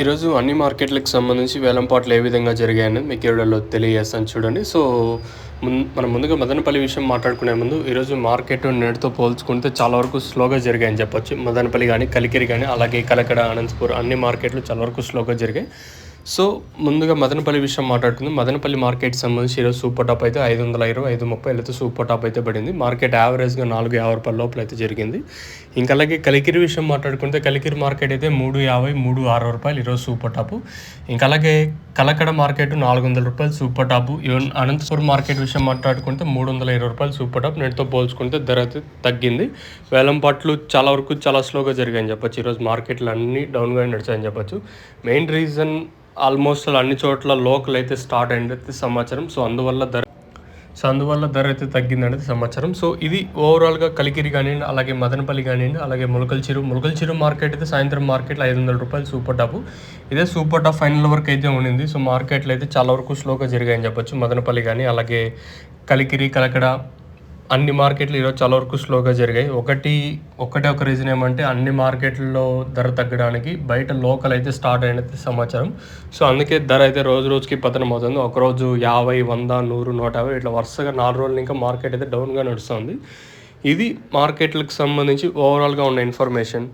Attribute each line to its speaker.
Speaker 1: ఈరోజు అన్ని మార్కెట్లకు సంబంధించి వేలంపాట్లు ఏ విధంగా జరిగాయని మీకు ఈ వీడియోలో తెలియజేస్తాను చూడండి. సో, మనం ముందుగా మదనపల్లి విషయం మాట్లాడుకునే ముందు ఈరోజు మార్కెట్ నేటితో పోల్చుకుంటే చాలా వరకు స్లోగా జరిగాయని చెప్పొచ్చు. మదనపల్లి కానీ, కలికిరి కానీ, అలాగే కలకడ, అనంతపూర్ అన్ని మార్కెట్లు చాలా వరకు స్లోగా జరిగాయి. సో, ముందుగా మదనపల్లి విషయం మాట్లాడుకుందాం. మదనపల్లి మార్కెట్కి సంబంధించి ఈరోజు సూపర్ టాప్ అయితే 520, 530 సూపర్ టాప్ అయితే పడింది. మార్కెట్ యావరేజ్గా 450 రూపాయల లోపల అయితే జరిగింది. ఇంకా అలాగే కలికిరి విషయం మాట్లాడుకుంటే కలికిరి మార్కెట్ అయితే 350, 360 రూపాయలు ఈరోజు సూపర్ టాపు. ఇంకా అలాగే కలకడ మార్కెట్ 400 రూపాయలు super top. Even Anantapur market విషయం మాట్లాడుకుంటే 320 రూపాయలు సూపర్ టాప్. నేటితో పోల్చుకుంటే ధర అయితే తగ్గింది. వేలంపాట్లు చాలా వరకు చాలా స్లోగా జరిగాయని చెప్పొచ్చు. ఈరోజు మార్కెట్లు అన్నీ డౌన్గా నడిచాయని చెప్పొచ్చు. మెయిన్ రీజన్ ఆల్మోస్ట్ అన్ని చోట్ల లోకల్ అయితే స్టార్ట్ అయింది సమాచారం. సో అందువల్ల ధర అయితే తగ్గిందనేది సమాచారం. సో ఇది ఓవరాల్గా కలికిరి కానివ్వండి, అలాగే మదనపల్లి కానివ్వండి, అలాగే ములకల్చెరు మార్కెట్ అయితే సాయంత్రం మార్కెట్లో 500 రూపాయలు సూపర్ టాపు. ఇదే సూపర్ టాప్ ఫైనల్ వరకు అయితే ఉండింది. సో మార్కెట్లు అయితే చాలా వరకు స్లోగా జరిగాయని చెప్పొచ్చు. మదనపల్లి కానీ, అలాగే కలికిరి, కలకడ అన్ని మార్కెట్లు ఈరోజు చాలా వరకు స్లోగా జరిగాయి. ఒకటే ఒక రీజన్ ఏమంటే అన్ని మార్కెట్లలో ధర తగ్గడానికి బయట లోకల్ అయితే స్టార్ట్ అయినది సమాచారం. సో అందుకే ధర అయితే రోజు రోజుకి పతనం అవుతుంది. ఒకరోజు 50, 100, 100, 150 ఇట్లా వరుసగా 4 రోజులు ఇంకా మార్కెట్ అయితే డౌన్గా నడుస్తుంది. ఇది మార్కెట్లకు సంబంధించి ఓవరాల్గా ఉన్న ఇన్ఫర్మేషన్.